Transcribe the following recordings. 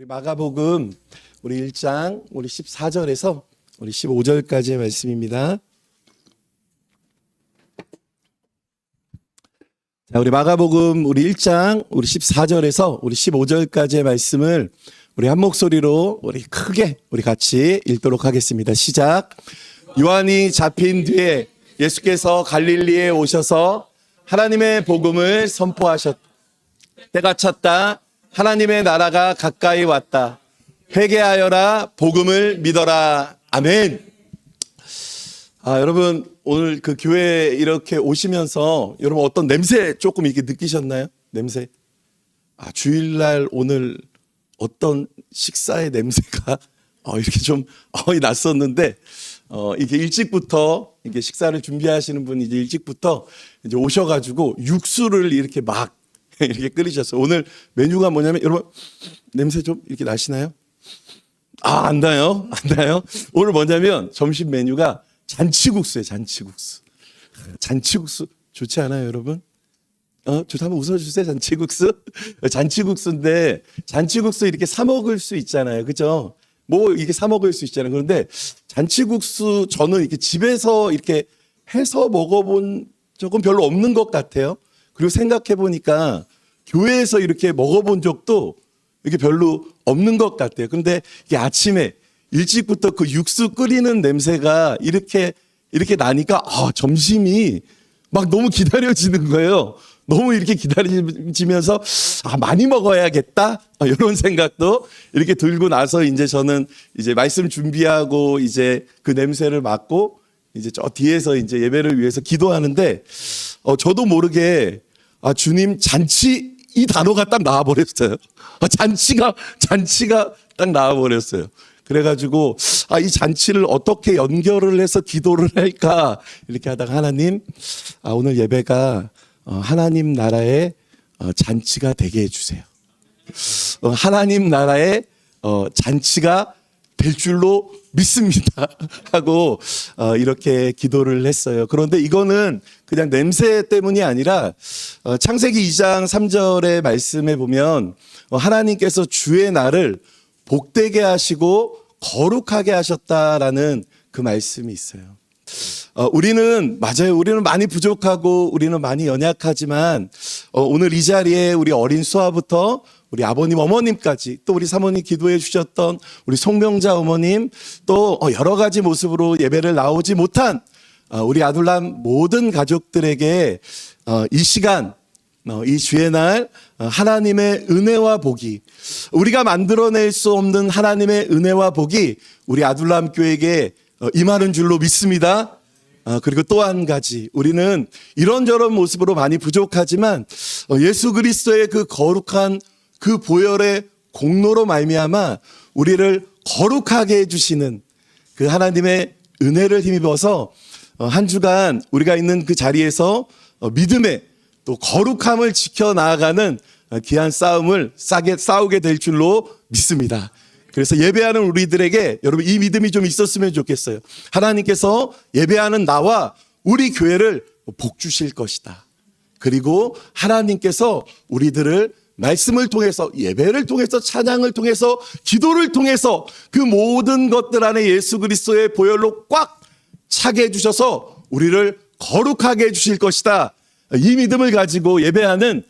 우리 마가복음 우리 1장 우리 14절에서 우리 15절까지의 말씀입니다. 자, 우리 마가복음 우리 1장 우리 14절에서 우리 15절까지의 말씀을 우리 한 목소리로 우리 크게 우리 같이 읽도록 하겠습니다. 시작. 요한이 잡힌 뒤에 예수께서 갈릴리에 오셔서 하나님의 복음을 선포하셨다. 때가 찼다. 하나님의 나라가 가까이 왔다. 회개하여라. 복음을 믿어라. 아멘. 여러분 오늘 그 교회에 이렇게 오시면서 여러분 어떤 냄새 조금 이렇게 느끼셨나요? 냄새. 주일날 오늘 어떤 식사의 냄새가 이렇게 좀 났었는데 이게 일찍부터 이게 식사를 준비하시는 분이 이제 일찍부터 이제 오셔가지고 육수를 이렇게 막 이렇게 끓이셨어요. 오늘 메뉴가 뭐냐면 여러분 냄새 좀 이렇게 나시나요? 안 나요? 안 나요? 오늘 뭐냐면 점심 메뉴가 잔치국수예요. 잔치국수. 잔치국수 좋지 않아요, 여러분? 좋다 한번 웃어주세요. 잔치국수. 잔치국수인데 잔치국수 이렇게 사 먹을 수 있잖아요, 그죠? 뭐 이게 사 먹을 수 있잖아요. 그런데 잔치국수 저는 이렇게 집에서 이렇게 해서 먹어본 적은 별로 없는 것 같아요. 그리고 생각해 보니까 교회에서 이렇게 먹어본 적도 이렇게 별로 없는 것 같아요. 그런데 이게 아침에 일찍부터 그 육수 끓이는 냄새가 이렇게 나니까 점심이 막 너무 기다려지는 거예요. 너무 이렇게 기다려지면서 많이 먹어야겠다 이런 생각도 이렇게 들고 나서 이제 저는 이제 말씀 준비하고 이제 그 냄새를 맡고 이제 저 뒤에서 이제 예배를 위해서 기도하는데 저도 모르게 주님 잔치 이 단어가 딱 나와버렸어요. 잔치가 딱 나와버렸어요. 그래가지고 이 잔치를 어떻게 연결을 해서 기도를 할까 이렇게 하다가 하나님 오늘 예배가 하나님 나라의 잔치가 되게 해주세요. 하나님 나라의 잔치가 될 줄로 믿습니다 하고 이렇게 기도를 했어요. 그런데 이거는 그냥 냄새 때문이 아니라 창세기 2장 3절의 말씀에 보면 하나님께서 주의 날을 복되게 하시고 거룩하게 하셨다라는 그 말씀이 있어요. 우리는 많이 부족하고 우리는 많이 연약하지만 오늘 이 자리에 우리 어린 수아부터 우리 아버님 어머님까지 또 우리 사모님 기도해 주셨던 우리 송명자 어머님 또 여러 가지 모습으로 예배를 나오지 못한 우리 아둘람 모든 가족들에게 이 시간 이 주의 날 하나님의 은혜와 복이 우리가 만들어낼 수 없는 하나님의 은혜와 복이 우리 아둘람 교회에게 임하는 줄로 믿습니다. 그리고 또 한 가지 우리는 이런저런 모습으로 많이 부족하지만 예수 그리스도의 그 거룩한 그 보혈의 공로로 말미암아 우리를 거룩하게 해주시는 그 하나님의 은혜를 힘입어서 한 주간 우리가 있는 그 자리에서 믿음의 또 거룩함을 지켜나가는 귀한 싸움을 싸우게 될 줄로 믿습니다. 그래서 예배하는 우리들에게 여러분 이 믿음이 좀 있었으면 좋겠어요. 하나님께서 예배하는 나와 우리 교회를 복 주실 것이다. 그리고 하나님께서 우리들을 말씀을 통해서 예배를 통해서 찬양을 통해서 기도를 통해서 그 모든 것들 안에 예수 그리스도의 보혈로 꽉 차게 해주셔서 우리를 거룩하게 해주실 것이다. 이 믿음을 가지고 예배하는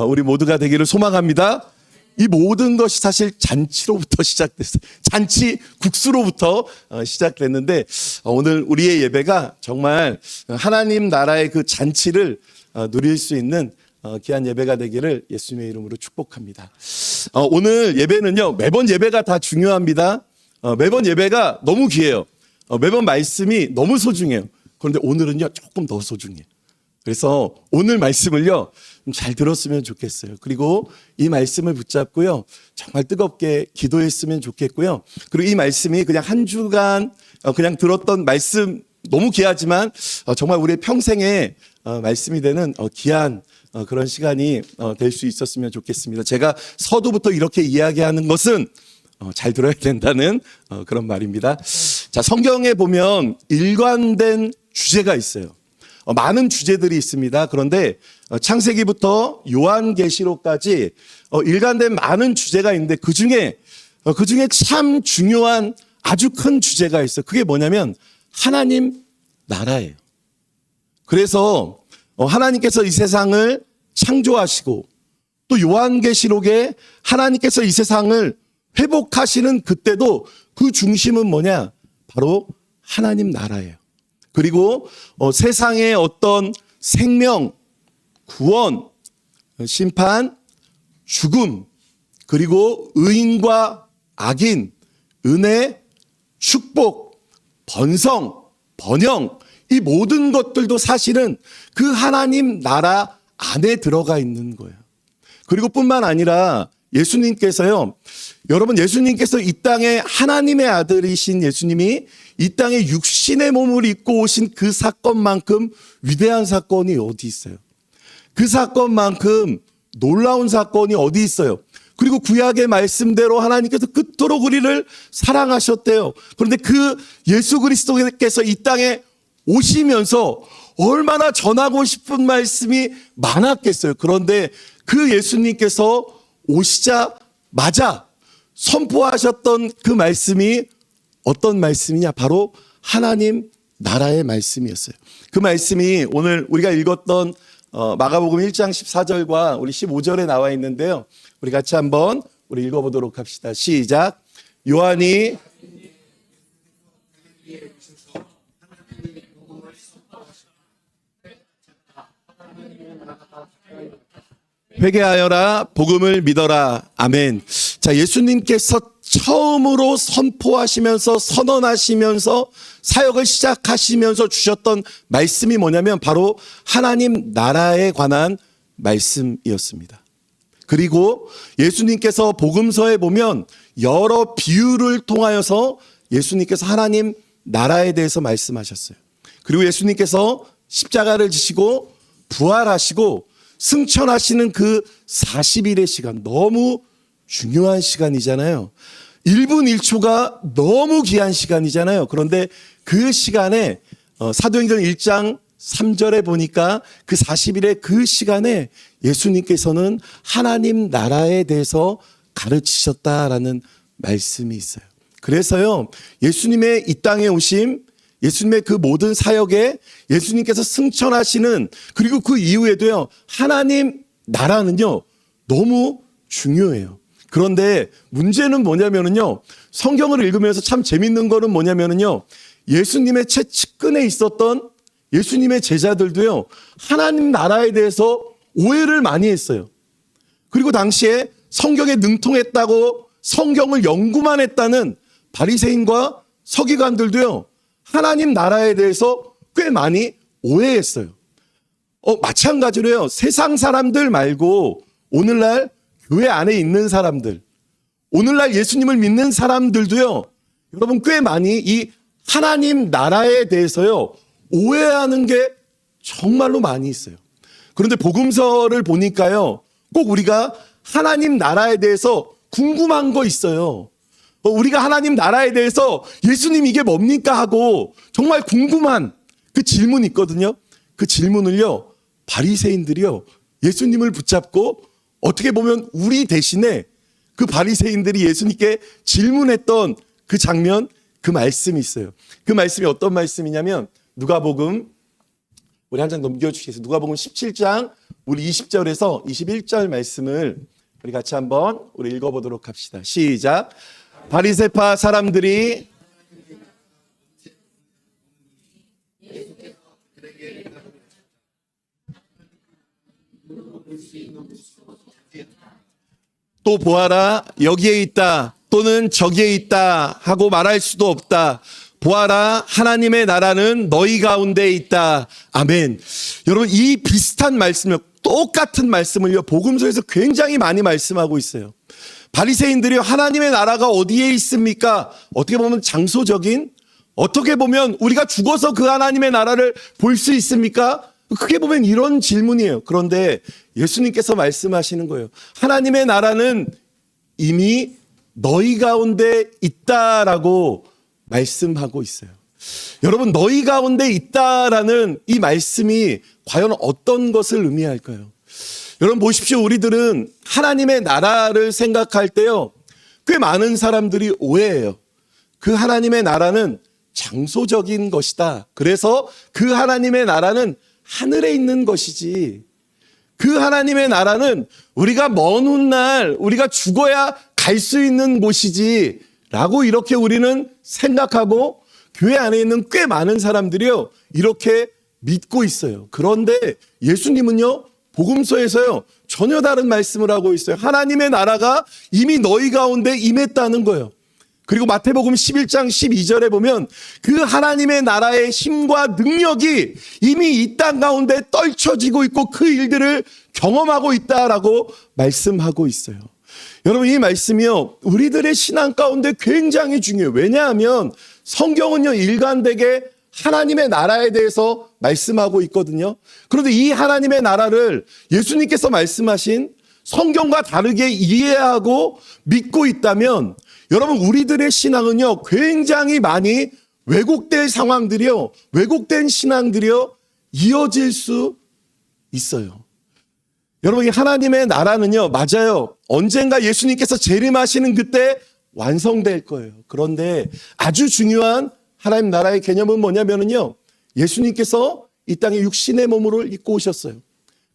우리 모두가 되기를 소망합니다. 이 모든 것이 사실 잔치로부터 시작됐어요. 잔치 국수로부터 시작됐는데 오늘 우리의 예배가 정말 하나님 나라의 그 잔치를 누릴 수 있는 귀한 예배가 되기를 예수님의 이름으로 축복합니다. 오늘 예배는요 매번 예배가 다 중요합니다. 매번 예배가 너무 귀해요. 매번 말씀이 너무 소중해요. 그런데 오늘은요 조금 더 소중해요. 그래서 오늘 말씀을요 좀 잘 들었으면 좋겠어요. 그리고 이 말씀을 붙잡고요 정말 뜨겁게 기도했으면 좋겠고요. 그리고 이 말씀이 그냥 한 주간 그냥 들었던 말씀 너무 귀하지만 정말 우리의 평생에 말씀이 되는 귀한 그런 시간이 될 수 있었으면 좋겠습니다. 제가 서두부터 이렇게 이야기하는 것은 잘 들어야 된다는 그런 말입니다. 자, 성경에 보면 일관된 주제가 있어요. 많은 주제들이 있습니다. 그런데 창세기부터 요한계시록까지 일관된 많은 주제가 있는데 그중에 그 중에 참 중요한 아주 큰 주제가 있어요. 그게 뭐냐면 하나님 나라예요. 그래서 하나님께서 이 세상을 창조하시고 또 요한계시록에 하나님께서 이 세상을 회복하시는 그때도 그 중심은 뭐냐? 바로 하나님 나라예요. 그리고 세상의 어떤 생명, 구원, 심판, 죽음, 그리고 의인과 악인, 은혜, 축복, 번성, 번영, 이 모든 것들도 사실은 그 하나님 나라 안에 들어가 있는 거예요. 그리고 뿐만 아니라 예수님께서요, 여러분 예수님께서 이 땅에 하나님의 아들이신 예수님이 이 땅에 육신의 몸을 입고 오신 그 사건만큼 위대한 사건이 어디 있어요? 그 사건만큼 놀라운 사건이 어디 있어요? 그리고 구약의 말씀대로 하나님께서 그토록 우리를 사랑하셨대요. 그런데 그 예수 그리스도께서 이 땅에 오시면서 얼마나 전하고 싶은 말씀이 많았겠어요. 그런데 그 예수님께서 오시자마자 선포하셨던 그 말씀이 어떤 말씀이냐? 바로 하나님 나라의 말씀이었어요. 그 말씀이 오늘 우리가 읽었던 마가복음 1장 14절과 우리 15절에 나와 있는데요. 우리 같이 한번 우리 읽어보도록 합시다. 시작. 요한이 회개하여라, 복음을 믿어라. 아멘. 자, 예수님께서 처음으로 선포하시면서 선언하시면서 사역을 시작하시면서 주셨던 말씀이 뭐냐면 바로 하나님 나라에 관한 말씀이었습니다. 그리고 예수님께서 복음서에 보면 여러 비유를 통하여서 예수님께서 하나님 나라에 대해서 말씀하셨어요. 그리고 예수님께서 십자가를 지시고 부활하시고 승천하시는 그 40일의 시간, 너무 중요한 시간이잖아요. 1분 1초가 너무 귀한 시간이잖아요. 그런데 그 시간에 사도행전 1장 3절에 보니까 그 40일의 그 시간에 예수님께서는 하나님 나라에 대해서 가르치셨다라는 말씀이 있어요. 그래서요, 예수님의 이 땅에 오심, 예수님의 그 모든 사역에 예수님께서 승천하시는, 그리고 그 이후에도요, 하나님 나라는요, 너무 중요해요. 그런데 문제는 뭐냐면은요, 성경을 읽으면서 참 재밌는 거는 뭐냐면은요, 예수님의 최측근에 있었던 예수님의 제자들도요, 하나님 나라에 대해서 오해를 많이 했어요. 그리고 당시에 성경에 능통했다고 성경을 연구만 했다는 바리새인과 서기관들도요, 하나님 나라에 대해서 꽤 많이 오해했어요. 마찬가지로요, 세상 사람들 말고 오늘날 교회 안에 있는 사람들, 오늘날 예수님을 믿는 사람들도요, 여러분 꽤 많이 이 하나님 나라에 대해서요, 오해하는 게 정말로 많이 있어요. 그런데 복음서를 보니까요, 꼭 우리가 하나님 나라에 대해서 궁금한 거 있어요. 우리가 하나님 나라에 대해서 예수님 이게 뭡니까 하고 정말 궁금한 그 질문이 있거든요. 그 질문을요, 바리새인들이요, 예수님을 붙잡고 어떻게 보면 우리 대신에 그 바리새인들이 예수님께 질문했던 그 장면, 그 말씀이 있어요. 그 말씀이 어떤 말씀이냐면 누가복음, 우리 한 장 넘겨주시겠어요? 누가복음 17장 우리 20절에서 21절 말씀을 우리 같이 한번 우리 읽어보도록 합시다. 시작. 바리새파 사람들이 또 보아라, 여기에 있다 또는 저기에 있다 하고 말할 수도 없다. 보아라, 하나님의 나라는 너희 가운데 있다. 아멘. 여러분, 이 비슷한 말씀을, 똑같은 말씀을요, 복음서에서 굉장히 많이 말씀하고 있어요. 바리새인들이 하나님의 나라가 어디에 있습니까? 어떻게 보면 장소적인, 어떻게 보면 우리가 죽어서 그 하나님의 나라를 볼 수 있습니까? 크게 보면 이런 질문이에요. 그런데 예수님께서 말씀하시는 거예요. 하나님의 나라는 이미 너희 가운데 있다라고 말씀하고 있어요. 여러분, 너희 가운데 있다라는 이 말씀이 과연 어떤 것을 의미할까요? 여러분 보십시오. 우리들은 하나님의 나라를 생각할 때요, 꽤 많은 사람들이 오해해요. 그 하나님의 나라는 장소적인 것이다. 그래서 그 하나님의 나라는 하늘에 있는 것이지, 그 하나님의 나라는 우리가 먼 훗날 우리가 죽어야 갈 수 있는 곳이지 라고 이렇게 우리는 생각하고, 교회 안에 있는 꽤 많은 사람들이요 이렇게 믿고 있어요. 그런데 예수님은요 복음서에서요 전혀 다른 말씀을 하고 있어요. 하나님의 나라가 이미 너희 가운데 임했다는 거예요. 그리고 마태복음 11장 12절에 보면 그 하나님의 나라의 힘과 능력이 이미 이 땅 가운데 떨쳐지고 있고 그 일들을 경험하고 있다라고 말씀하고 있어요. 여러분, 이 말씀이요 우리들의 신앙 가운데 굉장히 중요해요. 왜냐하면 성경은요 일관되게 하나님의 나라에 대해서 말씀하고 있거든요. 그런데 이 하나님의 나라를 예수님께서 말씀하신 성경과 다르게 이해하고 믿고 있다면, 여러분, 우리들의 신앙은요 굉장히 많이 왜곡될 상황들이요, 왜곡된 신앙들이요 이어질 수 있어요. 여러분, 이 하나님의 나라는요 맞아요, 언젠가 예수님께서 재림하시는 그때 완성될 거예요. 그런데 아주 중요한 하나님 나라의 개념은 뭐냐면요, 예수님께서 이 땅에 육신의 몸으로 입고 오셨어요.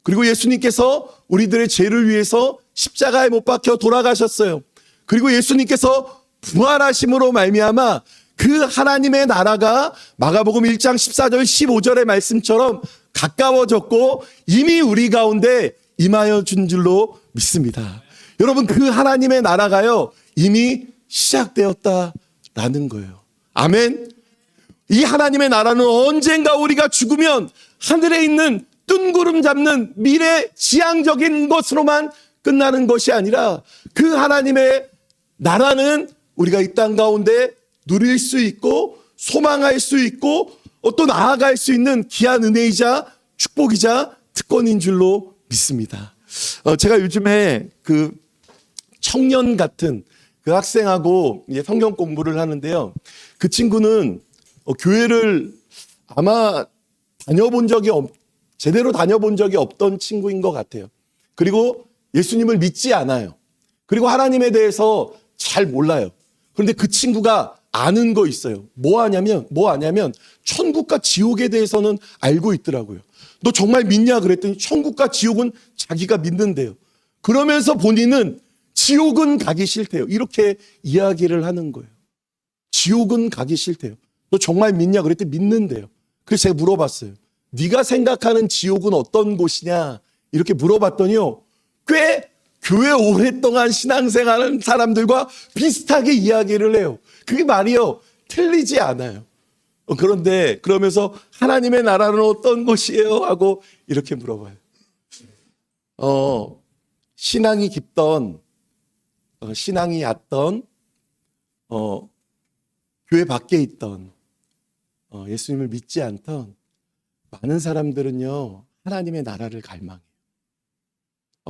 그리고 예수님께서 우리들의 죄를 위해서 십자가에 못 박혀 돌아가셨어요. 그리고 예수님께서 부활하심으로 말미암아 그 하나님의 나라가 마가복음 1장 14절 15절의 말씀처럼 가까워졌고 이미 우리 가운데 임하여 준 줄로 믿습니다. 여러분, 그 하나님의 나라가요 이미 시작되었다라는 거예요. 아멘. 이 하나님의 나라는 언젠가 우리가 죽으면 하늘에 있는 뜬구름 잡는 미래 지향적인 것으로만 끝나는 것이 아니라, 그 하나님의 나라는 우리가 이 땅 가운데 누릴 수 있고 소망할 수 있고 또 나아갈 수 있는 귀한 은혜이자 축복이자 특권인 줄로 믿습니다. 제가 요즘에 그 청년 같은 그 학생하고 이제 성경 공부를 하는데요, 그 친구는 교회를 아마 제대로 다녀본 적이 없던 친구인 것 같아요. 그리고 예수님을 믿지 않아요. 그리고 하나님에 대해서 잘 몰라요. 그런데 그 친구가 아는 거 있어요. 뭐 아냐면 천국과 지옥에 대해서는 알고 있더라고요. 너 정말 믿냐 그랬더니 천국과 지옥은 자기가 믿는데요. 그러면서 본인은 지옥은 가기 싫대요. 이렇게 이야기를 하는 거예요. 지옥은 가기 싫대요. 너 정말 믿냐 그랬더니 믿는데요. 그래서 제가 물어봤어요. 네가 생각하는 지옥은 어떤 곳이냐 이렇게 물어봤더니요, 꽤 교회 오랫동안 신앙생활하는 사람들과 비슷하게 이야기를 해요. 그게 말이요 틀리지 않아요. 그런데 그러면서 하나님의 나라는 어떤 곳이에요? 하고 이렇게 물어봐요. 신앙이 깊던, 신앙이 얕던, 교회 밖에 있던, 예수님을 믿지 않던 많은 사람들은요 하나님의 나라를 갈망해요.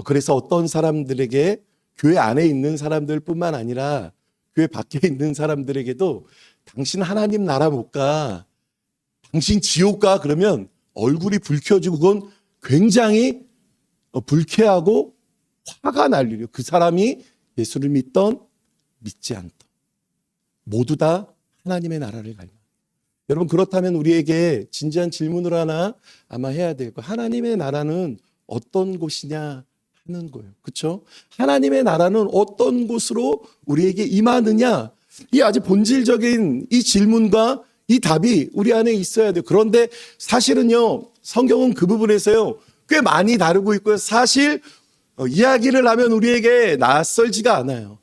그래서 어떤 사람들에게, 교회 안에 있는 사람들뿐만 아니라 교회 밖에 있는 사람들에게도 당신 하나님 나라 못 가, 당신 지옥 가 그러면 얼굴이 붉혀지고 그건 굉장히 불쾌하고 화가 날 일이에요. 그 사람이 예수를 믿던 믿지 않던 모두 다 하나님의 나라를 갈망해요. 여러분, 그렇다면 우리에게 진지한 질문을 하나 아마 해야 될 거예요. 하나님의 나라는 어떤 곳이냐 하는 거예요. 그렇죠? 하나님의 나라는 어떤 곳으로 우리에게 임하느냐, 이 아주 본질적인 이 질문과 이 답이 우리 안에 있어야 돼요. 그런데 사실은요 성경은 그 부분에서요 꽤 많이 다루고 있고요. 사실 이야기를 하면 우리에게 낯설지가 않아요.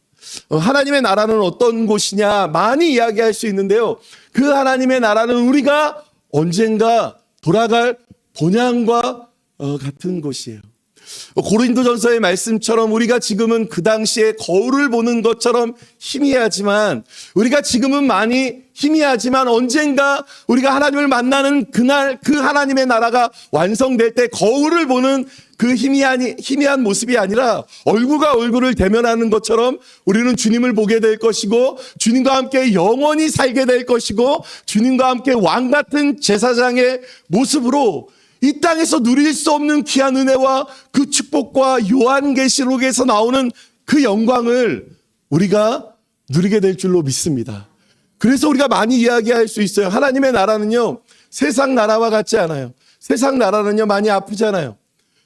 하나님의 나라는 어떤 곳이냐 많이 이야기할 수 있는데요, 그 하나님의 나라는 우리가 언젠가 돌아갈 본향과 같은 곳이에요. 고린도전서의 말씀처럼 우리가 지금은 그 당시에 거울을 보는 것처럼 희미하지만, 우리가 지금은 많이 희미하지만 언젠가 우리가 하나님을 만나는 그날 그 하나님의 나라가 완성될 때 거울을 보는 그 희미한 모습이 아니라 얼굴과 얼굴을 대면하는 것처럼 우리는 주님을 보게 될 것이고, 주님과 함께 영원히 살게 될 것이고, 주님과 함께 왕 같은 제사장의 모습으로 이 땅에서 누릴 수 없는 귀한 은혜와 그 축복과 요한계시록에서 나오는 그 영광을 우리가 누리게 될 줄로 믿습니다. 그래서 우리가 많이 이야기할 수 있어요. 하나님의 나라는요, 세상 나라와 같지 않아요. 세상 나라는요, 많이 아프잖아요.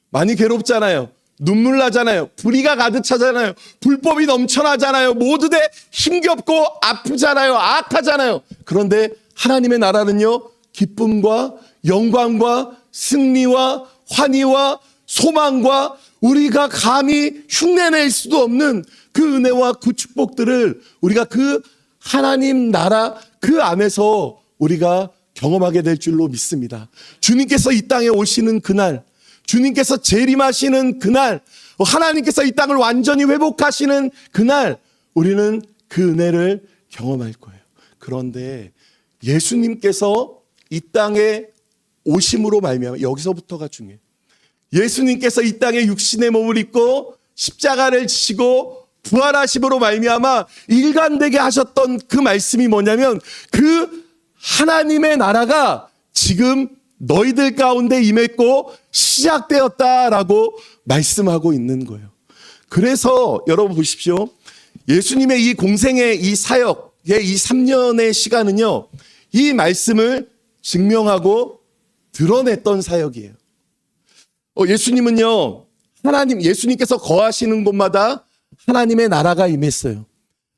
많이 괴롭잖아요. 눈물 나잖아요. 불의가 가득 차잖아요. 불법이 넘쳐나잖아요. 모두 다 힘겹고 아프잖아요. 악하잖아요. 그런데 하나님의 나라는요, 기쁨과 영광과 승리와 환희와 소망과 우리가 감히 흉내낼 수도 없는 그 은혜와 그 축복들을 우리가 그 하나님 나라 그 안에서 우리가 경험하게 될 줄로 믿습니다. 주님께서 이 땅에 오시는 그날, 주님께서 재림하시는 그날, 하나님께서 이 땅을 완전히 회복하시는 그날, 우리는 그 은혜를 경험할 거예요. 그런데 예수님께서 이 땅에 오심으로 말미암아, 여기서부터가 중요해요. 예수님께서 이 땅에 육신의 몸을 입고 십자가를 지시고 부활하심으로 말미암아 일관되게 하셨던 그 말씀이 뭐냐면, 그 하나님의 나라가 지금 너희들 가운데 임했고 시작되었다라고 말씀하고 있는 거예요. 그래서 여러분 보십시오. 예수님의 이 공생의 이 사역의 이 3년의 시간은요, 이 말씀을 증명하고 드러냈던 사역이에요. 예수님은요, 예수님께서 거하시는 곳마다 하나님의 나라가 임했어요.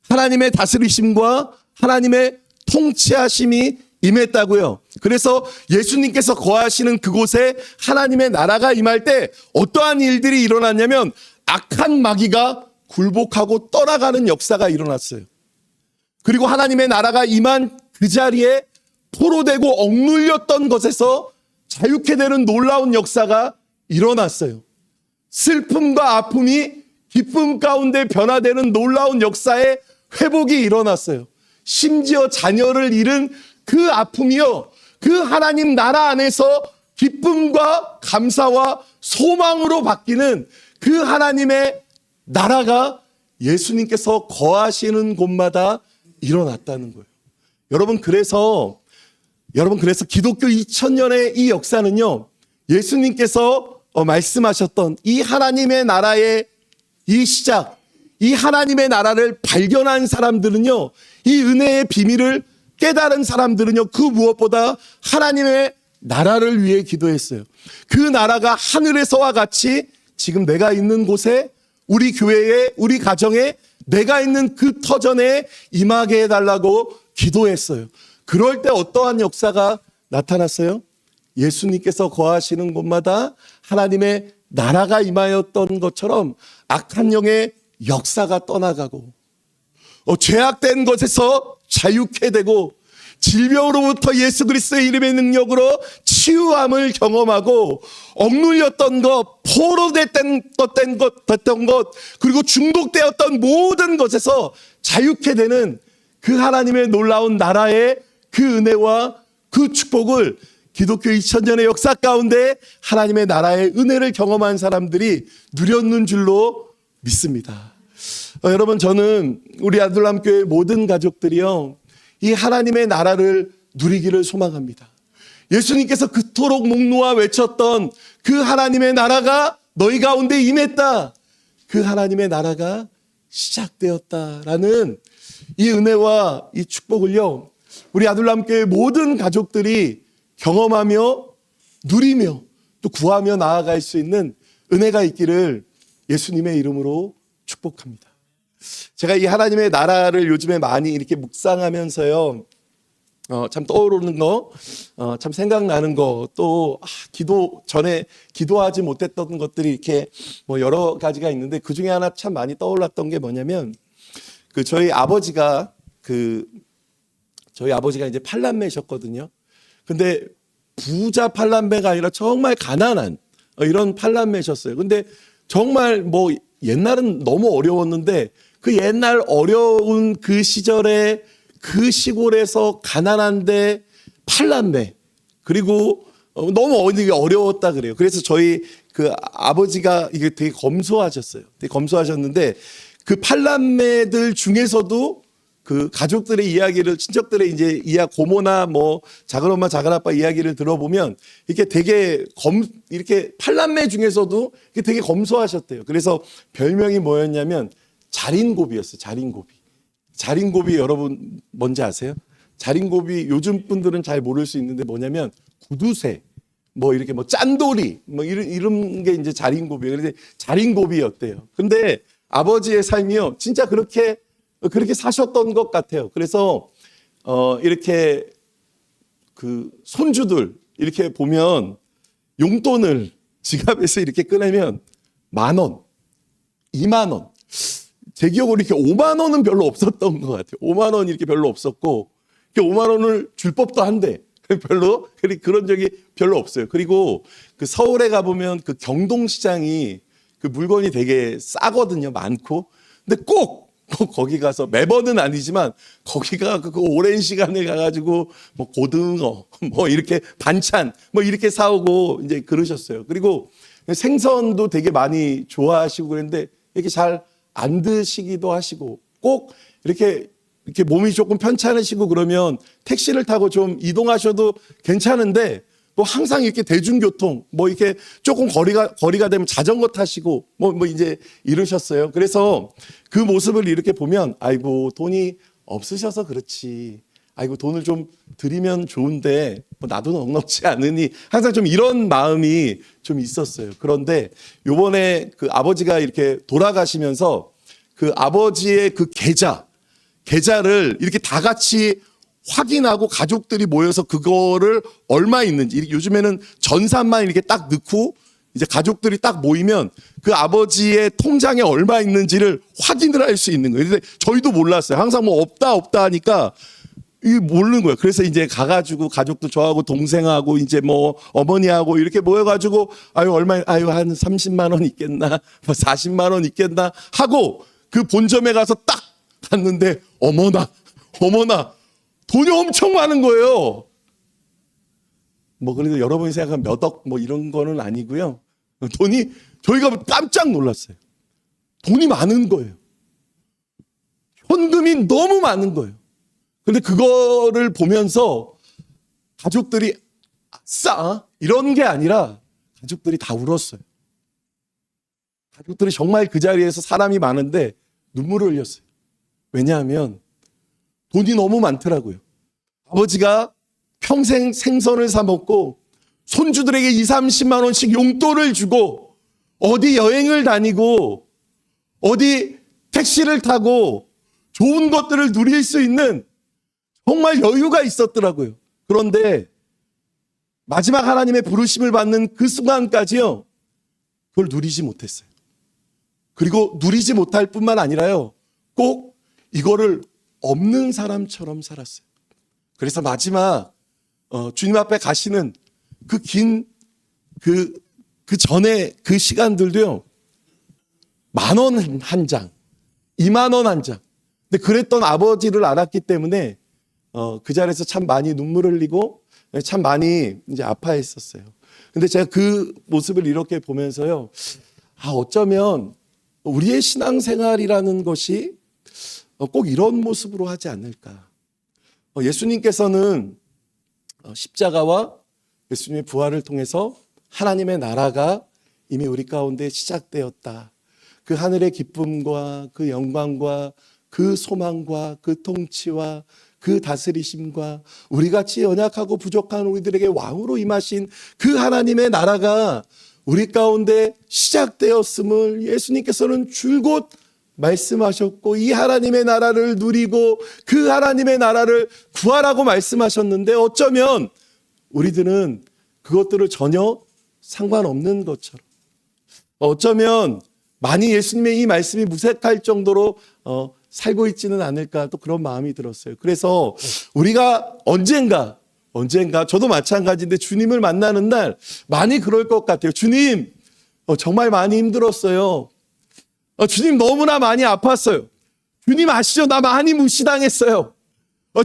하나님의 다스리심과 하나님의 통치하심이 임했다고요. 그래서 예수님께서 거하시는 그곳에 하나님의 나라가 임할 때 어떠한 일들이 일어났냐면, 악한 마귀가 굴복하고 떠나가는 역사가 일어났어요. 그리고 하나님의 나라가 임한 그 자리에 포로되고 억눌렸던 것에서 자유케 되는 놀라운 역사가 일어났어요. 슬픔과 아픔이 기쁨 가운데 변화되는 놀라운 역사의 회복이 일어났어요. 심지어 자녀를 잃은 그 아픔이요, 그 하나님 나라 안에서 기쁨과 감사와 소망으로 바뀌는 그 하나님의 나라가 예수님께서 거하시는 곳마다 일어났다는 거예요. 여러분 그래서 기독교 2000년의 이 역사는요, 예수님께서 말씀하셨던 이 하나님의 나라의 이 시작, 이 하나님의 나라를 발견한 사람들은요, 이 은혜의 비밀을 깨달은 사람들은요, 그 무엇보다 하나님의 나라를 위해 기도했어요. 그 나라가 하늘에서와 같이 지금 내가 있는 곳에, 우리 교회에, 우리 가정에, 내가 있는 그 터전에 임하게 해달라고 기도했어요. 그럴 때 어떠한 역사가 나타났어요? 예수님께서 거하시는 곳마다 하나님의 나라가 임하였던 것처럼 악한 영의 역사가 떠나가고, 죄악된 것에서 자유케 되고, 질병으로부터 예수 그리스도의 이름의 능력으로 치유함을 경험하고, 억눌렸던 것, 포로됐던 것, 그리고 중독되었던 모든 것에서 자유케 되는 그 하나님의 놀라운 나라의 그 은혜와 그 축복을 기독교 2000년의 역사 가운데 하나님의 나라의 은혜를 경험한 사람들이 누렸는 줄로 믿습니다. 여러분, 저는 우리 아들람교회 모든 가족들이요, 이 하나님의 나라를 누리기를 소망합니다. 예수님께서 그토록 목놓아 외쳤던 그 하나님의 나라가 너희 가운데 임했다, 그 하나님의 나라가 시작되었다라는 이 은혜와 이 축복을요, 우리 아들람교회 모든 가족들이 경험하며 누리며 또 구하며 나아갈 수 있는 은혜가 있기를 예수님의 이름으로 축복합니다. 제가 이 하나님의 나라를 요즘에 많이 이렇게 묵상하면서요, 참 떠오르는 거, 참 생각나는 거, 또 기도 전에 기도하지 못했던 것들이 이렇게 뭐 여러 가지가 있는데, 그 중에 하나 참 많이 떠올랐던 게 뭐냐면, 저희 아버지가 이제 팔남매셨거든요. 근데 부자 팔남매가 아니라 정말 가난한 이런 팔남매셨어요. 근데 정말 뭐 옛날은 너무 어려웠는데, 그 옛날 어려운 그 시절에 그 시골에서 가난한데 팔남매, 그리고 너무 어려웠다 그래요. 그래서 저희 그 아버지가 이게 되게 검소하셨어요. 되게 검소하셨는데, 그 팔남매들 중에서도 그 가족들의 이야기를, 친척들의 이제 고모나 뭐 작은엄마, 작은아빠 이야기를 들어보면 이렇게 되게 이렇게 팔남매 중에서도 이렇게 되게 검소하셨대요. 그래서 별명이 뭐였냐면 자린고비였어요. 자린고비. 자린고비 여러분 뭔지 아세요? 자린고비 요즘 분들은 잘 모를 수 있는데 뭐냐면 구두쇠, 뭐 이렇게 뭐 짠돌이, 뭐 이런 게 이제 자린고비예요. 그런데 자린고비였대요. 근데 아버지의 삶이요, 진짜 그렇게 사셨던 것 같아요. 그래서 이렇게 그 손주들 이렇게 보면 용돈을 지갑에서 이렇게 꺼내면 10,000원, 20,000원. 제 기억으로 이렇게 5만 원은 별로 없었던 것 같아요. 5만 원 이렇게 별로 없었고, 5만 원을 줄 법도 한데, 별로, 그런 적이 별로 없어요. 그리고 그 서울에 가보면 그 경동시장이 그 물건이 되게 싸거든요. 많고. 근데 꼭 거기 가서, 매번은 아니지만, 거기가 그 오랜 시간에 가가지고, 뭐 고등어, 뭐 이렇게 반찬, 뭐 이렇게 사오고 이제 그러셨어요. 그리고 생선도 되게 많이 좋아하시고 그랬는데, 이렇게 잘 안 드시기도 하시고, 꼭 이렇게 몸이 조금 편찮으시고 그러면 택시를 타고 좀 이동하셔도 괜찮은데, 뭐 항상 이렇게 대중교통, 뭐 이렇게 조금 거리가 되면 자전거 타시고, 뭐 이제 이러셨어요. 그래서 그 모습을 이렇게 보면, 아이고, 돈이 없으셔서 그렇지. 아이고, 돈을 좀 드리면 좋은데, 뭐 나도 넉넉지 않으니, 항상 좀 이런 마음이 좀 있었어요. 그런데 요번에 그 아버지가 이렇게 돌아가시면서 그 아버지의 그 계좌를 이렇게 다 같이 확인하고 가족들이 모여서 그거를 얼마 있는지, 요즘에는 전산만 이렇게 딱 넣고 이제 가족들이 딱 모이면 그 아버지의 통장에 얼마 있는지를 확인을 할 수 있는 거예요. 근데 저희도 몰랐어요. 항상 뭐 없다 하니까 이게 모르는 거예요. 그래서 이제 가가지고 가족도 저하고 동생하고 이제 뭐 어머니하고 이렇게 모여가지고 한 30만 원 있겠나, 뭐 40만 원 있겠나 하고 그 본점에 가서 딱 갔는데 어머나 돈이 엄청 많은 거예요. 뭐 그래도 여러분이 생각한 몇 억 뭐 이런 거는 아니고요. 돈이, 저희가 깜짝 놀랐어요. 돈이 많은 거예요. 현금이 너무 많은 거예요. 근데 그거를 보면서 가족들이 아싸 이런 게 아니라 가족들이 다 울었어요. 가족들이 정말 그 자리에서 사람이 많은데 눈물을 흘렸어요. 왜냐하면 돈이 너무 많더라고요. 아버지가 평생 생선을 사 먹고 손주들에게 20-30만 원씩 용돈을 주고 어디 여행을 다니고 어디 택시를 타고 좋은 것들을 누릴 수 있는 정말 여유가 있었더라고요. 그런데 마지막 하나님의 부르심을 받는 그 순간까지요, 그걸 누리지 못했어요. 그리고 누리지 못할 뿐만 아니라요, 꼭 이거를 없는 사람처럼 살았어요. 그래서 마지막 주님 앞에 가시는 그 긴 그 전에 그 시간들도요, 10,000원 한 장, 20,000원 한 장. 근데 그랬던 아버지를 알았기 때문에 그 자리에서 참 많이 눈물을 흘리고 참 많이 이제 아파했었어요. 근데 제가 그 모습을 이렇게 보면서요, 어쩌면 우리의 신앙생활이라는 것이 꼭 이런 모습으로 하지 않을까. 예수님께서는 십자가와 예수님의 부활을 통해서 하나님의 나라가 이미 우리 가운데 시작되었다. 그 하늘의 기쁨과 그 영광과 그 소망과 그 통치와 그 다스리심과 우리같이 연약하고 부족한 우리들에게 왕으로 임하신 그 하나님의 나라가 우리 가운데 시작되었음을 예수님께서는 줄곧 말씀하셨고, 이 하나님의 나라를 누리고 그 하나님의 나라를 구하라고 말씀하셨는데, 어쩌면 우리들은 그것들을 전혀 상관없는 것처럼, 어쩌면 많이 예수님의 이 말씀이 무색할 정도로 살고 있지는 않을까, 또 그런 마음이 들었어요. 그래서 우리가 언젠가 저도 마찬가지인데 주님을 만나는 날 많이 그럴 것 같아요. 주님, 정말 많이 힘들었어요. 주님, 너무나 많이 아팠어요. 주님 아시죠? 나 많이 무시당했어요.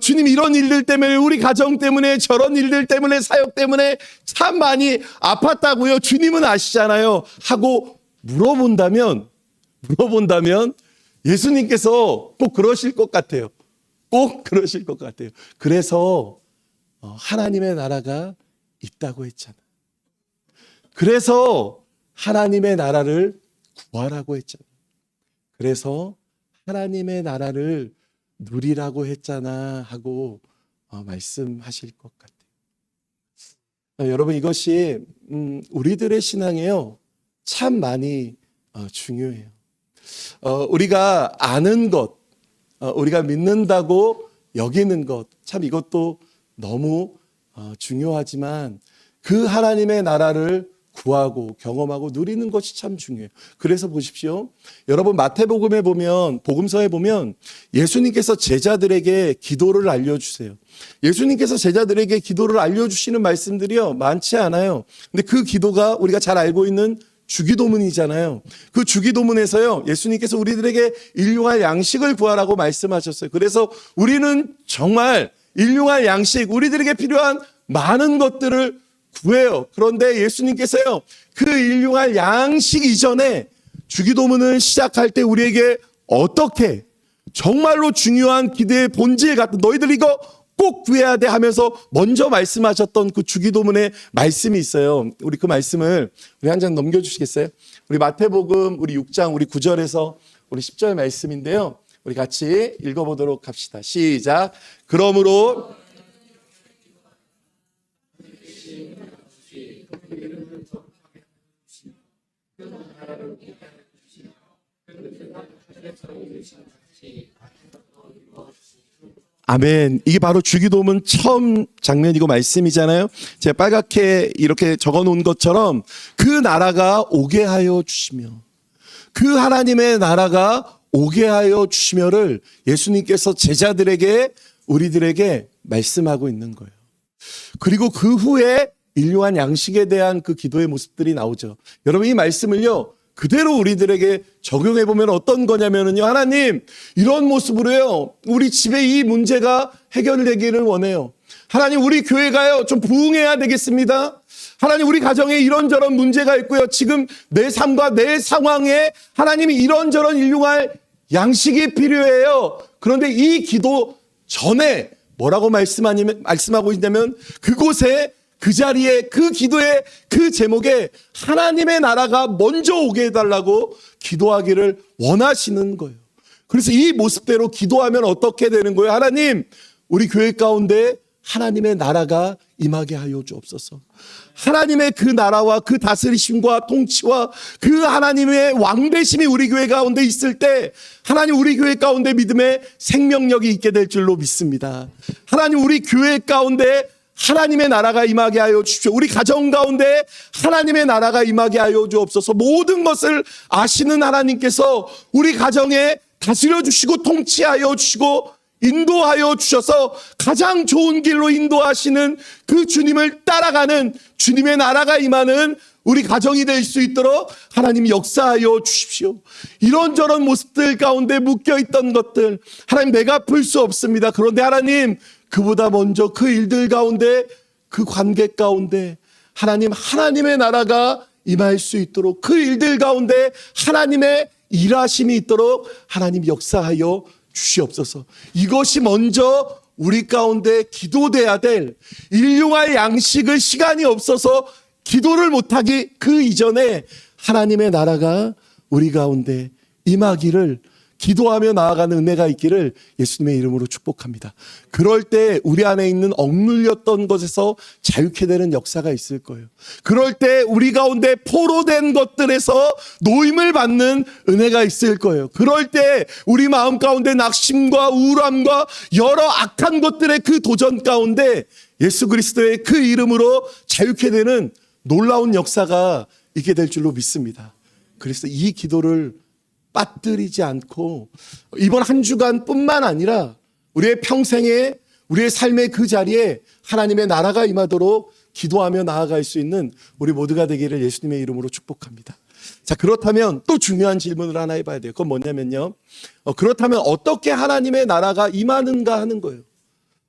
주님, 이런 일들 때문에, 우리 가정 때문에, 저런 일들 때문에, 사역 때문에 참 많이 아팠다고요. 주님은 아시잖아요. 하고 물어본다면 예수님께서 꼭 그러실 것 같아요. 꼭 그러실 것 같아요. 그래서 하나님의 나라가 있다고 했잖아. 그래서 하나님의 나라를 구하라고 했잖아. 그래서 하나님의 나라를 누리라고 했잖아 하고 말씀하실 것 같아요. 여러분, 이것이 우리들의 신앙에요 참 많이 중요해요. 우리가 아는 것, 우리가 믿는다고 여기는 것, 참 이것도 너무 중요하지만 그 하나님의 나라를 구하고 경험하고 누리는 것이 참 중요해요. 그래서 보십시오. 여러분, 마태복음에 보면, 복음서에 보면 예수님께서 제자들에게 기도를 알려주세요. 예수님께서 제자들에게 기도를 알려주시는 말씀들이요 많지 않아요. 근데 그 기도가 우리가 잘 알고 있는 주기도문이잖아요. 그 주기도문에서요 예수님께서 우리들에게 일용할 양식을 구하라고 말씀하셨어요. 그래서 우리는 정말 일용할 양식, 우리들에게 필요한 많은 것들을 구해요. 그런데 예수님께서요 그 일용할 양식 이전에 주기도문을 시작할 때 우리에게 어떻게 정말로 중요한 기도의 본질 같은 너희들 이거 꼭 구해야 돼 하면서 먼저 말씀하셨던 그 주기도문의 말씀이 있어요. 우리 그 말씀을 우리 한 장 넘겨주시겠어요? 우리 마태복음 우리 6장 우리 9절에서 우리 10절 말씀인데요. 우리 같이 읽어보도록 합시다. 시작. 그러므로 아멘. 이게 바로 주기도문 처음 장면이고 말씀이잖아요. 제가 빨갛게 이렇게 적어 놓은 것처럼 그 나라가 오게 하여 주시며 그 하나님의 나라가 오게 하여 주시며를 예수님께서 제자들에게 우리들에게 말씀하고 있는 거예요. 그리고 그 후에 일용한 양식에 대한 그 기도의 모습들이 나오죠. 여러분, 이 말씀을요 그대로 우리들에게 적용해 보면 어떤 거냐면요, 하나님 이런 모습으로요 우리 집에 이 문제가 해결되기를 원해요. 하나님 우리 교회가요 좀 부흥해야 되겠습니다. 하나님 우리 가정에 이런저런 문제가 있고요, 지금 내 삶과 내 상황에 하나님이 이런저런 일용할 양식이 필요해요. 그런데 이 기도 전에 뭐라고 말씀하고 있냐면 그곳에 그 자리에 그 기도에 그 제목에 하나님의 나라가 먼저 오게 해달라고 기도하기를 원하시는 거예요. 그래서 이 모습대로 기도하면 어떻게 되는 거예요? 하나님 우리 교회 가운데 하나님의 나라가 임하게 하여 주옵소서. 하나님의 그 나라와 그 다스리심과 통치와 그 하나님의 왕되심이 우리 교회 가운데 있을 때 하나님 우리 교회 가운데 믿음의 생명력이 있게 될 줄로 믿습니다. 하나님 우리 교회 가운데 하나님의 나라가 임하게 하여 주십시오. 우리 가정 가운데 하나님의 나라가 임하게 하여 주옵소서. 모든 것을 아시는 하나님께서 우리 가정에 다스려 주시고 통치하여 주시고 인도하여 주셔서 가장 좋은 길로 인도하시는 그 주님을 따라가는 주님의 나라가 임하는 우리 가정이 될 수 있도록 하나님 역사하여 주십시오. 이런저런 모습들 가운데 묶여있던 것들 하나님 내가 풀 수 없습니다. 그런데 하나님 그보다 먼저 그 일들 가운데 그 관계 가운데 하나님의 나라가 임할 수 있도록 그 일들 가운데 하나님의 일하심이 있도록 하나님 역사하여 주시옵소서. 이것이 먼저 우리 가운데 기도돼야 될 일용할 양식을 시간이 없어서 기도를 못하기 그 이전에 하나님의 나라가 우리 가운데 임하기를 기도하며 나아가는 은혜가 있기를 예수님의 이름으로 축복합니다. 그럴 때 우리 안에 있는 억눌렸던 것에서 자유케 되는 역사가 있을 거예요. 그럴 때 우리 가운데 포로된 것들에서 노임을 받는 은혜가 있을 거예요. 그럴 때 우리 마음 가운데 낙심과 우울함과 여러 악한 것들의 그 도전 가운데 예수 그리스도의 그 이름으로 자유케 되는 놀라운 역사가 있게 될 줄로 믿습니다. 그래서 이 기도를 빠뜨리지 않고 이번 한 주간뿐만 아니라 우리의 평생에 우리의 삶의 그 자리에 하나님의 나라가 임하도록 기도하며 나아갈 수 있는 우리 모두가 되기를 예수님의 이름으로 축복합니다. 자, 그렇다면 또 중요한 질문을 하나 해봐야 돼요. 그건 뭐냐면요, 그렇다면 어떻게 하나님의 나라가 임하는가 하는 거예요.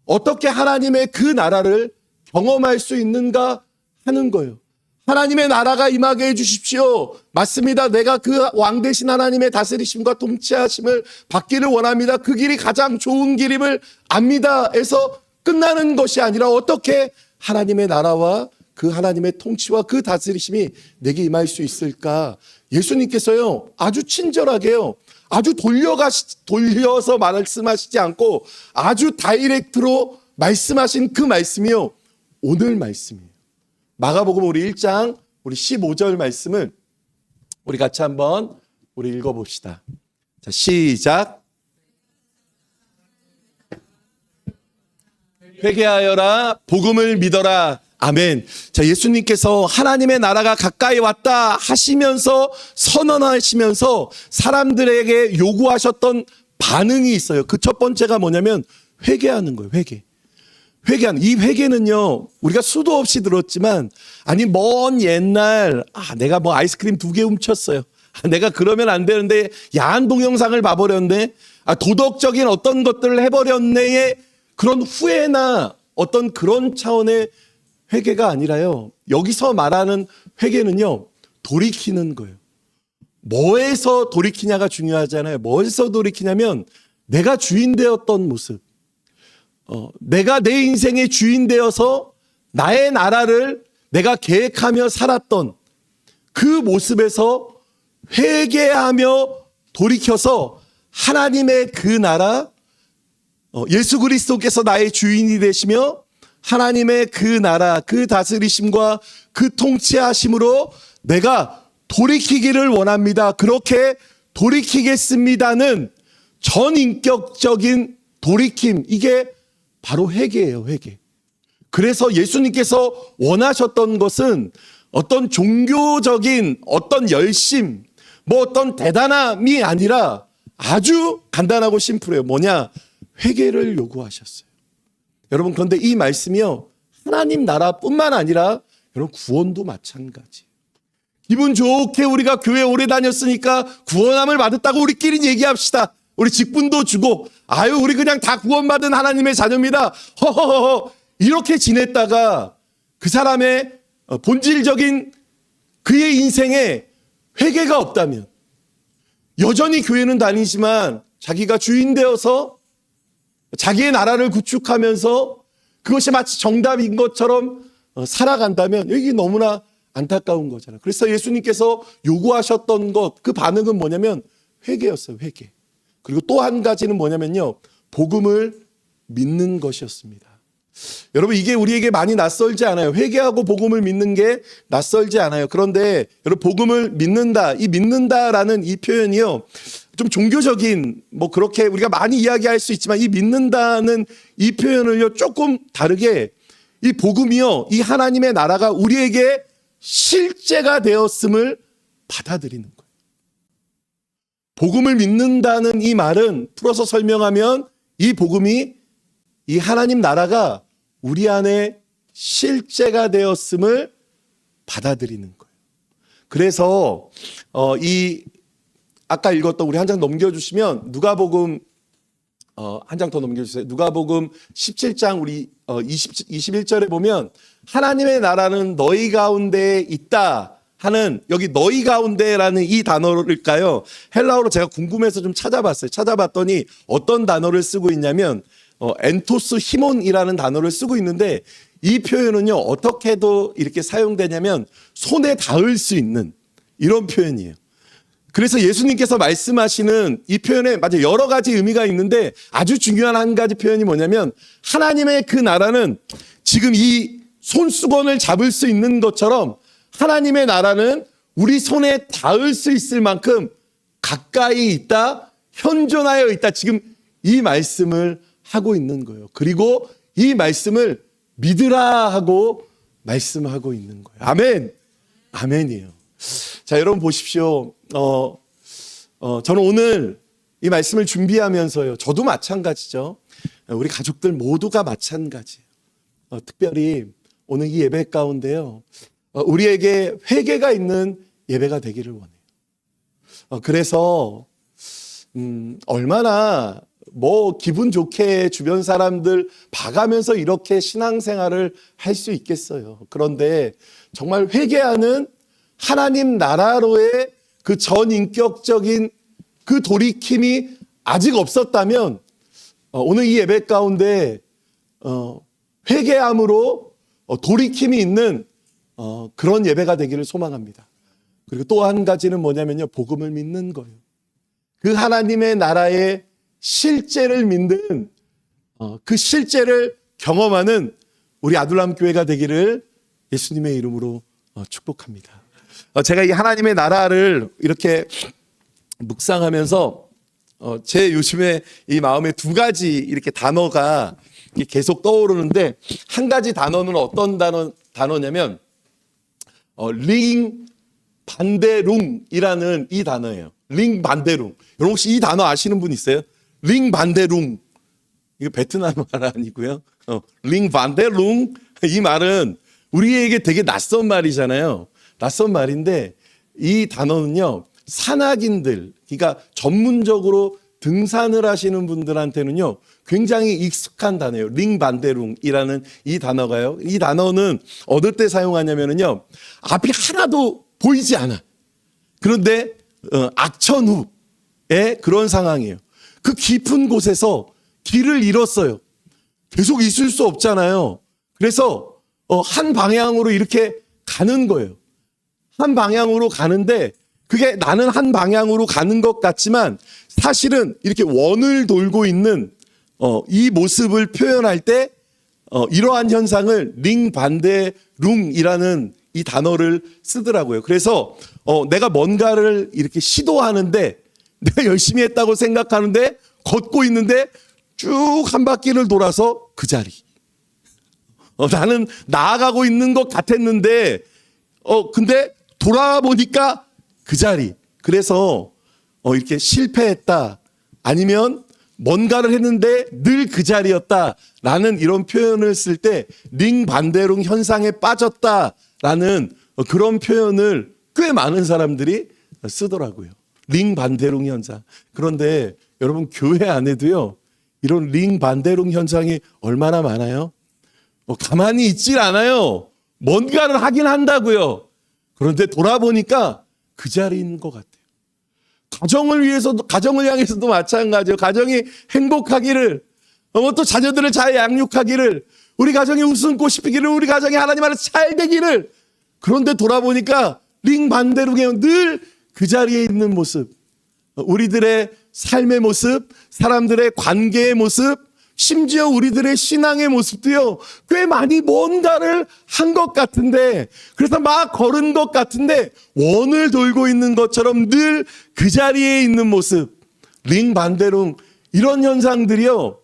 어떻게 하나님의 그 나라를 경험할 수 있는가 하는 거예요. 하나님의 나라가 임하게 해주십시오. 맞습니다. 내가 그 왕 되신 하나님의 다스리심과 통치하심을 받기를 원합니다. 그 길이 가장 좋은 길임을 압니다. 해서 끝나는 것이 아니라 어떻게 하나님의 나라와 그 하나님의 통치와 그 다스리심이 내게 임할 수 있을까? 예수님께서요 아주 친절하게요 아주 돌려서 말씀하시지 않고 아주 다이렉트로 말씀하신 그 말씀이요, 오늘 말씀이에요. 마가복음 우리 1장 우리 15절 말씀을 우리 같이 한번 우리 읽어봅시다. 자, 시작. 회개하여라, 복음을 믿어라. 아멘. 자, 예수님께서 하나님의 나라가 가까이 왔다 하시면서 선언하시면서 사람들에게 요구하셨던 반응이 있어요. 그 첫 번째가 뭐냐면 회개하는 거예요. 회개하는. 이 회개는요, 우리가 수도 없이 들었지만, 아니 먼 옛날 내가 뭐 아이스크림 2개 훔쳤어요. 내가 그러면 안 되는데 야한 동영상을 봐버렸네. 도덕적인 어떤 것들을 해버렸네의 그런 후회나 어떤 그런 차원의 회개가 아니라요, 여기서 말하는 회개는요, 돌이키는 거예요. 뭐에서 돌이키냐가 중요하잖아요. 뭐에서 돌이키냐면 내가 주인 되었던 모습, 내가 내 인생의 주인 되어서 나의 나라를 내가 계획하며 살았던 그 모습에서 회개하며 돌이켜서 하나님의 그 나라, 예수 그리스도께서 나의 주인이 되시며 하나님의 그 나라, 그 다스리심과 그 통치하심으로 내가 돌이키기를 원합니다. 그렇게 돌이키겠습니다는 전인격적인 돌이킴, 이게 바로 회개예요, 회개. 그래서 예수님께서 원하셨던 것은 어떤 종교적인 어떤 열심, 뭐 어떤 대단함이 아니라 아주 간단하고 심플해요. 뭐냐? 회개를 요구하셨어요. 여러분, 그런데 이 말씀이요, 하나님 나라뿐만 아니라 여러분 구원도 마찬가지. 기분 좋게 우리가 교회 오래 다녔으니까 구원함을 받았다고 우리끼리 얘기합시다. 우리 직분도 주고 우리 그냥 다 구원받은 하나님의 자녀입니다. 허허허 이렇게 지냈다가 그 사람의 본질적인 그의 인생에 회개가 없다면, 여전히 교회는 다니지만 자기가 주인 되어서 자기의 나라를 구축하면서 그것이 마치 정답인 것처럼 살아간다면 이게 너무나 안타까운 거잖아요. 그래서 예수님께서 요구하셨던 것, 그 반응은 뭐냐면 회개였어요. 회개. 그리고 또 한 가지는 뭐냐면요, 복음을 믿는 것이었습니다. 여러분, 이게 우리에게 많이 낯설지 않아요. 회개하고 복음을 믿는 게 낯설지 않아요. 그런데 여러분, 복음을 믿는다, 이 믿는다라는 이 표현이요, 좀 종교적인, 뭐 그렇게 우리가 많이 이야기할 수 있지만, 이 믿는다는 이 표현을요, 조금 다르게, 이 복음이요, 이 하나님의 나라가 우리에게 실제가 되었음을 받아들이는 거예요. 복음을 믿는다는 이 말은 풀어서 설명하면, 이 복음이, 이 하나님 나라가 우리 안에 실제가 되었음을 받아들이는 거예요. 그래서 아까 읽었던, 우리 한 장 넘겨주시면 누가복음, 한 장 더 넘겨주세요. 누가복음 17장 우리 21절에 보면 하나님의 나라는 너희 가운데 있다 하는, 여기 너희 가운데라는 이 단어일까요? 헬라어로 제가 궁금해서 좀 찾아봤어요. 찾아봤더니 어떤 단어를 쓰고 있냐면 엔토스 히몬이라는 단어를 쓰고 있는데, 이 표현은요, 어떻게도 이렇게 사용되냐면 손에 닿을 수 있는 이런 표현이에요. 그래서 예수님께서 말씀하시는 이 표현에 맞아 여러 가지 의미가 있는데, 아주 중요한 한 가지 표현이 뭐냐면, 하나님의 그 나라는 지금 이 손수건을 잡을 수 있는 것처럼 하나님의 나라는 우리 손에 닿을 수 있을 만큼 가까이 있다, 현존하여 있다, 지금 이 말씀을 하고 있는 거예요. 그리고 이 말씀을 믿으라 하고 말씀하고 있는 거예요. 아멘. 아멘이에요. 자, 여러분 보십시오. 저는 오늘 이 말씀을 준비하면서요, 저도 마찬가지죠. 우리 가족들 모두가 마찬가지예요. 특별히 오늘 이 예배 가운데요, 우리에게 회개가 있는 예배가 되기를 원해요. 그래서 얼마나 뭐 기분 좋게 주변 사람들 봐가면서 이렇게 신앙생활을 할 수 있겠어요. 그런데 정말 회개하는 하나님 나라로의 그 전인격적인 그 돌이킴이 아직 없었다면, 오늘 이 예배 가운데 회개함으로 돌이킴이 있는 그런 예배가 되기를 소망합니다. 그리고 또 한 가지는 뭐냐면요, 복음을 믿는 거예요. 그 하나님의 나라의 실제를 믿는 그 실제를 경험하는 우리 아둘람 교회가 되기를 예수님의 이름으로 축복합니다. 제가 이 하나님의 나라를 이렇게 묵상하면서 제 요즘에 이 마음에 두 가지 이렇게 단어가 계속 떠오르는데, 한 가지 단어는 어떤 단어냐면 링 반데룽이라는 이 단어예요. 링 반데룽. 여러분 혹시 이 단어 아시는 분 있어요? 링 반데룽. 이거 베트남 말 아니고요. 링 반데룽. 이 말은 우리에게 되게 낯선 말이잖아요. 낯선 말인데 이 단어는요, 산악인들, 그러니까 전문적으로 등산을 하시는 분들한테는요 굉장히 익숙한 단어예요. 링 반데룽이라는 이 단어가요. 이 단어는 어느 때 사용하냐면요, 앞이 하나도 보이지 않아. 그런데 악천후의 그런 상황이에요. 그 깊은 곳에서 길을 잃었어요. 계속 있을 수 없잖아요. 그래서 한 방향으로 이렇게 가는 거예요. 한 방향으로 가는데 그게 나는 한 방향으로 가는 것 같지만 사실은 이렇게 원을 돌고 있는 이 모습을 표현할 때 이러한 현상을 링 반데룽이라는 이 단어를 쓰더라고요. 그래서 내가 뭔가를 이렇게 시도하는데 내가 열심히 했다고 생각하는데 걷고 있는데 쭉 한 바퀴를 돌아서 그 자리. 나는 나아가고 있는 것 같았는데 근데 돌아보니까 그 자리. 그래서 이렇게 실패했다, 아니면 뭔가를 했는데 늘 그 자리였다라는 이런 표현을 쓸 때 링 반데룽 현상에 빠졌다라는 그런 표현을 꽤 많은 사람들이 쓰더라고요. 링 반데룽 현상. 그런데 여러분 교회 안에도요 이런 링 반데룽 현상이 얼마나 많아요? 가만히 있질 않아요. 뭔가를 하긴 한다고요. 그런데 돌아보니까 그 자리인 것 같아요. 가정을 위해서도, 가정을 향해서도 마찬가지예요. 가정이 행복하기를, 또 자녀들을 잘 양육하기를, 우리 가정이 웃음꽃이 피기를, 우리 가정이 하나님 안에서 잘 되기를. 그런데 돌아보니까 링 반대로 늘 그 자리에 있는 모습, 우리들의 삶의 모습, 사람들의 관계의 모습, 심지어 우리들의 신앙의 모습도요 꽤 많이 뭔가를 한 것 같은데, 그래서 막 걸은 것 같은데 원을 돌고 있는 것처럼 늘 그 자리에 있는 모습, 링 반대로 이런 현상들이요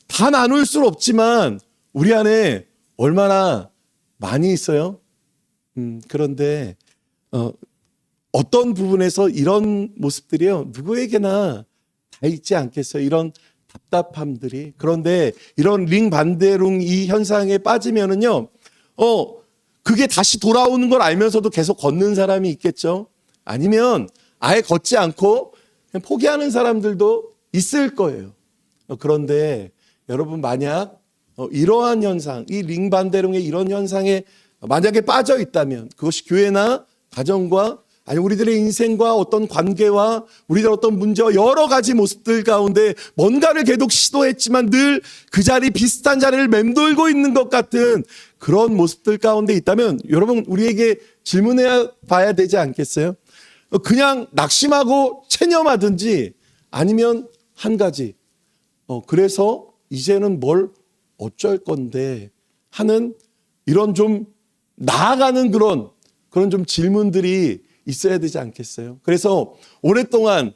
다 나눌 수는 없지만 우리 안에 얼마나 많이 있어요. 그런데 어떤 부분에서 이런 모습들이요 누구에게나 다 있지 않겠어요? 이런 답답함들이. 그런데 이런 링 반데룽 이 현상에 빠지면은요, 그게 다시 돌아오는 걸 알면서도 계속 걷는 사람이 있겠죠. 아니면 아예 걷지 않고 그냥 포기하는 사람들도 있을 거예요. 그런데 여러분 만약 이러한 현상, 이 링 반데룽의 이런 현상에 만약에 빠져 있다면 그것이 교회나 가정과 아니 우리들의 인생과 어떤 관계와 우리들 어떤 문제와 여러 가지 모습들 가운데 뭔가를 계속 시도했지만 늘 그 자리 비슷한 자리를 맴돌고 있는 것 같은 그런 모습들 가운데 있다면 여러분 우리에게 질문해 봐야 되지 않겠어요? 그냥 낙심하고 체념하든지 아니면 한 가지 그래서 이제는 뭘 어쩔 건데 하는 이런 좀 나아가는 그런 좀 질문들이 있어야 되지 않겠어요? 그래서 오랫동안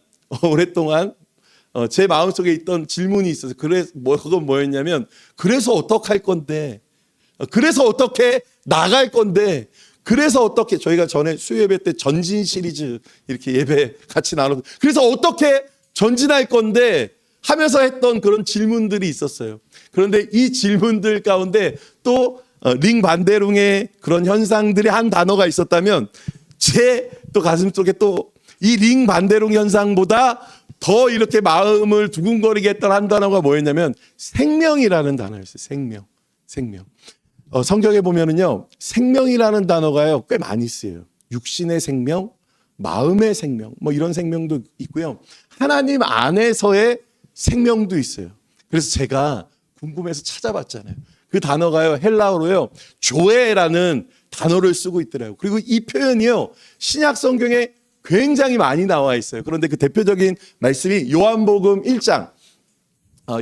제 마음속에 있던 질문이 있어서 그건 뭐였냐면 그래서 어떡할 건데, 그래서 어떻게 나갈 건데, 그래서 어떻게 저희가 전에 수요 예배 때 전진 시리즈 이렇게 예배 같이 나눠서 그래서 어떻게 전진할 건데 하면서 했던 그런 질문들이 있었어요. 그런데 이 질문들 가운데 또 링 반데룽의 그런 현상들이 한 단어가 있었다면 제 또 가슴 속에 또 이 링 반데룽 현상보다 더 이렇게 마음을 두근거리게 했던 한 단어가 뭐였냐면 생명이라는 단어였어요. 생명. 성경에 보면은요 생명이라는 단어가요 꽤 많이 쓰여요. 육신의 생명, 마음의 생명, 뭐 이런 생명도 있고요. 하나님 안에서의 생명도 있어요. 그래서 제가 궁금해서 찾아봤잖아요. 그 단어가요 헬라어로요 조에라는 단어를 쓰고 있더라고요. 그리고 이 표현이요 신약 성경에 굉장히 많이 나와 있어요. 그런데 그 대표적인 말씀이 요한복음 1장.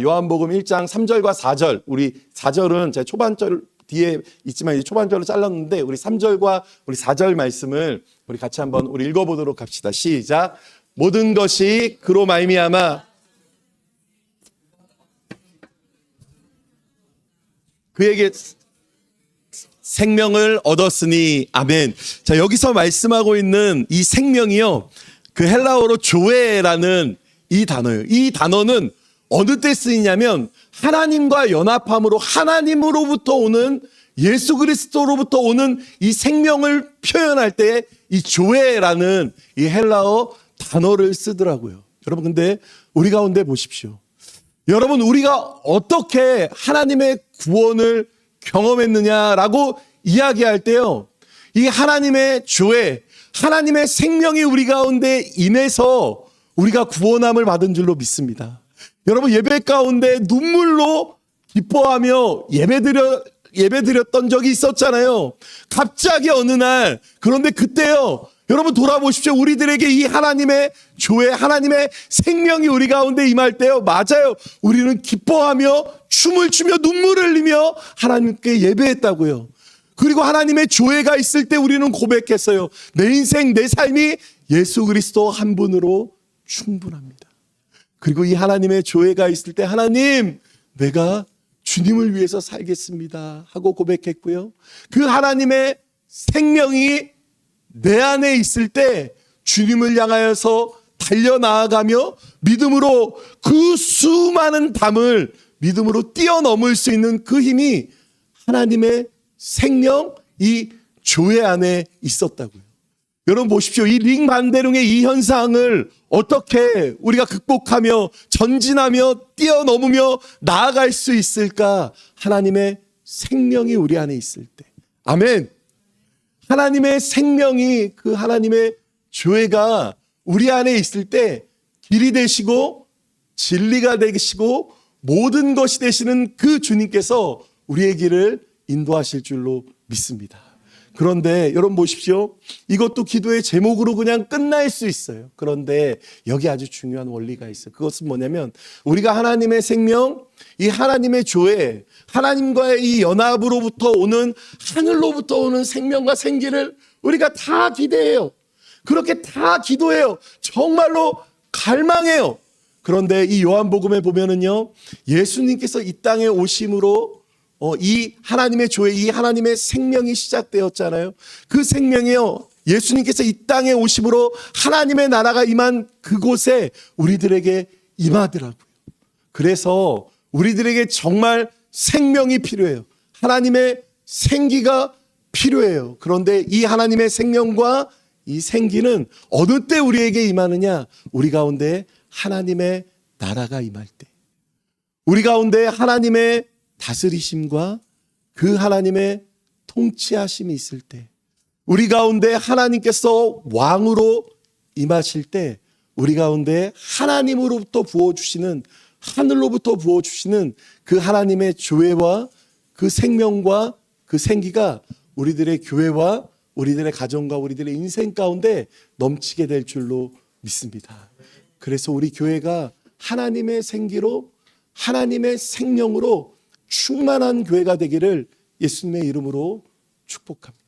요한복음 1장 3절과 4절. 우리 4절은 제가 초반절 뒤에 있지만 이제 초반절로 잘랐는데 우리 3절과 우리 4절 말씀을 우리 같이 한번 우리 읽어보도록 합시다. 시작. 모든 것이 그로 말미암아 그에게 생명을 얻었으니 아멘. 자, 여기서 말씀하고 있는 이 생명이요, 그 헬라어로 조에라는 이 단어예요. 이 단어는 어느 때 쓰이냐면 하나님과 연합함으로 하나님으로부터 오는 예수 그리스도로부터 오는 이 생명을 표현할 때 이 조에라는 이 헬라어 단어를 쓰더라고요. 여러분, 근데 우리 가운데 보십시오. 여러분, 우리가 어떻게 하나님의 구원을 경험했느냐라고 이야기할 때요, 이 하나님의 조에, 하나님의 생명이 우리 가운데 임해서 우리가 구원함을 받은 줄로 믿습니다. 여러분, 예배 가운데 눈물로 기뻐하며 예배드렸던 적이 있었잖아요. 갑자기 어느 날, 그런데 그때요, 여러분 돌아보십시오. 우리들에게 이 하나님의 조에, 하나님의 생명이 우리 가운데 임할 때요, 맞아요, 우리는 기뻐하며 춤을 추며 눈물을 흘리며 하나님께 예배했다고요. 그리고 하나님의 조회가 있을 때 우리는 고백했어요. 내 인생, 내 삶이 예수 그리스도 한 분으로 충분합니다. 그리고 이 하나님의 조회가 있을 때 하나님, 내가 주님을 위해서 살겠습니다 하고 고백했고요. 그 하나님의 생명이 내 안에 있을 때 주님을 향하여서 달려나아가며 믿음으로 그 수많은 담을 믿음으로 뛰어넘을 수 있는 그 힘이 하나님의 생명, 이 조회 안에 있었다고요. 여러분 보십시오. 이 링반대릉의 이 현상을 어떻게 우리가 극복하며 전진하며 뛰어넘으며 나아갈 수 있을까? 하나님의 생명이 우리 안에 있을 때. 아멘. 하나님의 생명이, 그 하나님의 조회가 우리 안에 있을 때 길이 되시고 진리가 되시고 모든 것이 되시는 그 주님께서 우리의 길을 인도하실 줄로 믿습니다. 그런데 여러분 보십시오. 이것도 기도의 제목으로 그냥 끝날 수 있어요. 그런데 여기 아주 중요한 원리가 있어요. 그것은 뭐냐면 우리가 하나님의 생명, 이 하나님의 조회, 하나님과의 이 연합으로부터 오는, 하늘로부터 오는 생명과 생기를 우리가 다 기대해요. 그렇게 다 기도해요. 정말로 갈망해요. 그런데 이 요한복음에 보면은요, 예수님께서 이 땅에 오심으로 이 하나님의 조회, 이 하나님의 생명이 시작되었잖아요. 그 생명이요, 예수님께서 이 땅에 오심으로 하나님의 나라가 임한 그곳에 우리들에게 임하더라고요. 그래서 우리들에게 정말 생명이 필요해요. 하나님의 생기가 필요해요. 그런데 이 하나님의 생명과 이 생기는 어느 때 우리에게 임하느냐? 우리 가운데 하나님의 나라가 임할 때, 우리 가운데 하나님의 다스리심과 그 하나님의 통치하심이 있을 때, 우리 가운데 하나님께서 왕으로 임하실 때, 우리 가운데 하나님으로부터 부어주시는, 하늘로부터 부어주시는 그 하나님의 조회와 그 생명과 그 생기가 우리들의 교회와 우리들의 가정과 우리들의 인생 가운데 넘치게 될 줄로 믿습니다. 그래서 우리 교회가 하나님의 생기로, 하나님의 생명으로 충만한 교회가 되기를 예수님의 이름으로 축복합니다.